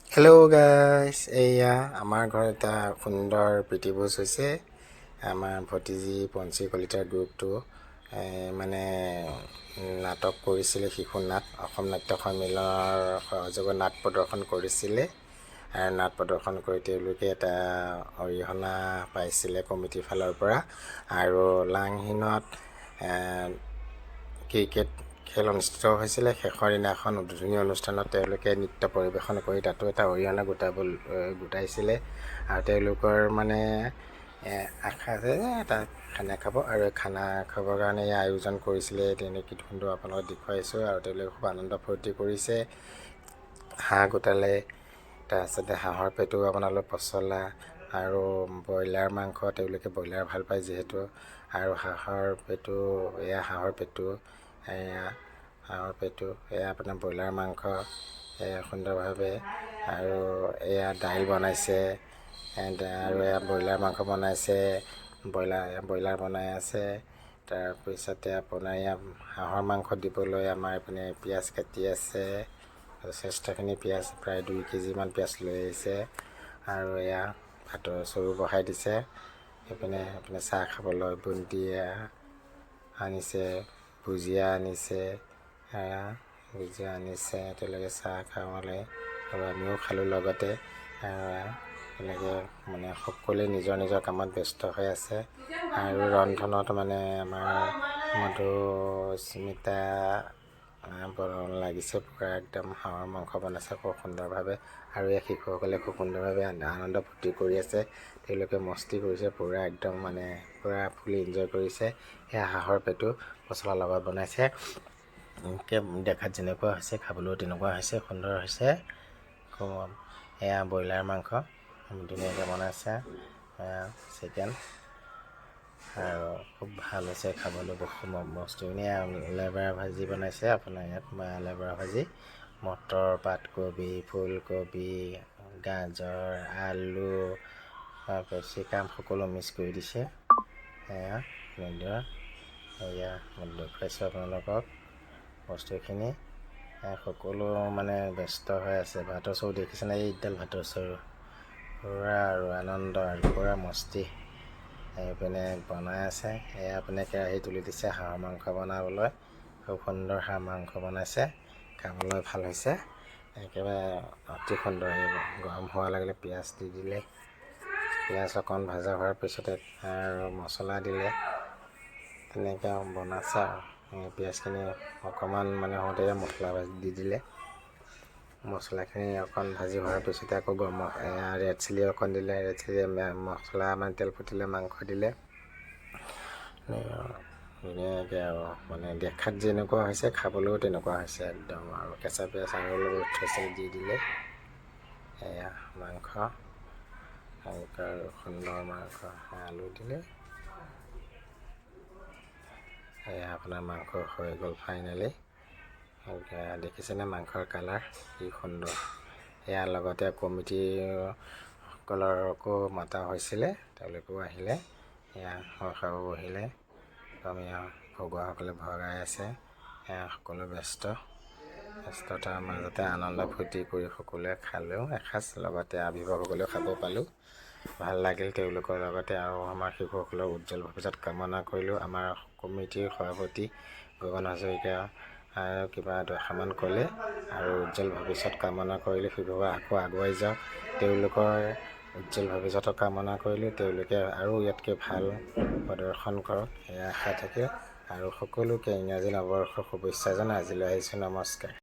Hello' গাইছ, এয়া আমাৰ ঘৰত এটা সুন্দৰ প্ৰীতিভোজ হৈছে। আমাৰ ভতিজী পঞ্চী কলিতাৰ গ্ৰুপটো মানে নাটক কৰিছিলে, শিশু নাট অসম নাট্য সন্মিলনৰ সহযোগত নাট প্ৰদৰ্শন কৰিছিলে। আৰু নাট প্ৰদৰ্শন কৰি তেওঁলোকে এটা অৰিহণা পাইছিলে কমিটিৰ ফালৰ পৰা। আৰু লাংহিনত ক্ৰিকেট খেল অনুষ্ঠিত হৈছিলে। শেষৰ দিনাখন উদ্বোধনী অনুষ্ঠানত তেওঁলোকে নৃত্য পৰিৱেশন কৰি তাতো এটা অৰিহণা গোটাইছিলে। আৰু তেওঁলোকৰ মানে আশা যে এটা খানা খাব, আৰু খানা খাবৰ কাৰণে আয়োজন কৰিছিলে। তেনেকৈ ধৰণটো আপোনালোকক দেখুৱাইছোঁ। আৰু তেওঁলোকে খুব আনন্দ ফূৰ্তি কৰিছে। হাঁহ গোটালে, তাৰপিছতে হাঁহৰ পেটু আপোনালোক পচলা, আৰু ব্ৰইলাৰ মাংস, তেওঁলোকে ব্ৰইলাৰ ভাল পায় যিহেতু। আৰু হাঁহৰ পেটু, এয়া হাঁহৰ পেটু, এয়া আপোনাৰ ব্ৰইলাৰ মাংস সুন্দৰভাৱে। আৰু এয়া দাইল বনাইছে, আৰু এয়া ব্ৰইলাৰ মাংস বনাইছে, ব্ৰইলাৰ বনাই আছে। তাৰপিছতে আপোনাৰ এয়া হাঁহৰ মাংস দিবলৈ আমাৰ এইপিনে পিঁয়াজ কাটি আছে। যথেষ্টখিনি পিঁয়াজ, প্ৰায় 2 কেজিমান পিঁয়াজ লৈ আহিছে। আৰু এয়া ভাতৰ চৰু বহাই দিছে। এইপিনে চাহ খাবলৈ বুন্দিয়া আনিছে, ভুজিয়া আনিছে, তেওঁলোকে চাহ খাবলৈ, আৰু আমিও খালোঁ লগতে। তেনেকৈ মানে সকলোৱে নিজৰ নিজৰ কামত ব্যস্ত হৈ আছে। আৰু ৰন্ধনত মানে আমাৰ মধুস্মিতা লাগিছে, পূৰা একদম হাঁহৰ মাংস বনাইছে খুব সুন্দৰভাৱে। আৰু এই শিশুসকলে খুব সুন্দৰভাৱে আনন্দ ফূৰ্তি কৰি আছে। তেওঁলোকে মস্তি কৰিছে পূৰা, একদম মানে পূৰা ফুলি এনজয় কৰিছে। সেয়া হাঁহৰ পেটু পচলাৰ লগত বনাইছে। দেখাত যেনেকুৱা হৈছে খাবলৈও তেনেকুৱা হৈছে, সুন্দৰ হৈছে খুব। এয়া ব্ৰইলাৰ মাংস ধুনীয়াকৈ বনাইছে, চিকেন, আৰু খুব ভাল হৈছে খাবলৈ বস্তুখিনি। লেবেৰা ভাজি বনাইছে আপোনাৰ ইয়াত, লেবেৰা ভাজি, মটৰ, পাতকবি, ফুলকবি, গাজৰ, আলু, কেপচিকাম সকলো মিক্স কৰি দিছে। এয়া দেখুৱাইছোঁ আপোনালোকক বস্তুখিনি। সকলো মানে ব্যস্ত হৈ আছে। ভাতৰ চৰু দেখিছেনে? এইডাল ভাতৰ চৰু পূৰা আৰু আনন্দ আৰু পূৰা মস্তি। এইপিনে বনাই আছে। এয়া আপুনি কেৰাহী তুলি দিছে হাঁহৰ মাংস বনাবলৈ। খুব সুন্দৰ হাঁহ মাংস বনাইছে, খাবলৈ ভাল হৈছে একেবাৰে অতি সুন্দৰ। গৰম হোৱা লাগিলে পিঁয়াজ দি দিলে, পিঁয়াজ অকণ ভজা হোৱাৰ পিছতে আৰু মছলা দিলে। তেনেকৈ বনাইছে। আৰু পিঁয়াজখিনি অকণমান মানে হওঁতে মছলা দি দিলে। মছলাখিনি অকণ ভাজি হোৱাৰ পিছতে আকৌ ৰেড চিলি অকণ দিলে। ৰেড চিলি মছলা মানে তেল ফুটিলে মাংস দিলে। ধুনীয়াকৈ আৰু মানে দেখাত যেনেকুৱা হৈছে খাবলৈও তেনেকুৱা হৈছে একদম। আৰু কেঁচা পিঁয়াজ আৰু লগত থৈছে দি দিলে। এয়া মাংস, সুন্দৰ মাংস, আলু দিলে। এয়া আপোনাৰ মাংস হৈ গ'ল ফাইনেলি। দেখিছেনে মাংসৰ কালাৰ কি সুন্দৰ। ইয়াৰ লগতে কমিটিসকলকো মতা হৈছিলে, তেওঁলোকেও আহিলে। এয়া খাব বহিলে। ভগুৱাসকলে ভগাই আছে। এয়া সকলো ব্যস্ততাৰ মাজতে আনন্দ ফূৰ্তি কৰি সকলোৱে খালেও এসাঁজ, লগতে অভিভাৱকসকলেও খাব পালোঁ। ভাল লাগিল তেওঁলোকৰ লগতে। আৰু আমাৰ শিশুসকলৰ উজ্জ্বল ভৱিষ্যত কামনা কৰিলোঁ। আমাৰ কমিটিৰ সভাপতি গগন হাজৰিকা কিবা দুআষাৰমান ক'লে, আৰু উজ্জ্বল ভৱিষ্যত কামনা কৰিলোঁ। শিশুসকল আকৌ আগুৱাই যাওক, তেওঁলোকৰ উজ্জ্বল ভৱিষ্যতৰ কামনা কৰিলোঁ। তেওঁলোকে আৰু ইয়াতকৈ ভাল প্ৰদৰ্শন কৰক, এয়া আশা থাকিল। আৰু সকলোকে ইংৰাজী নৱবৰ্ষৰ শুভেচ্ছা জনাই আজিলৈ আহিছোঁ। নমস্কাৰ।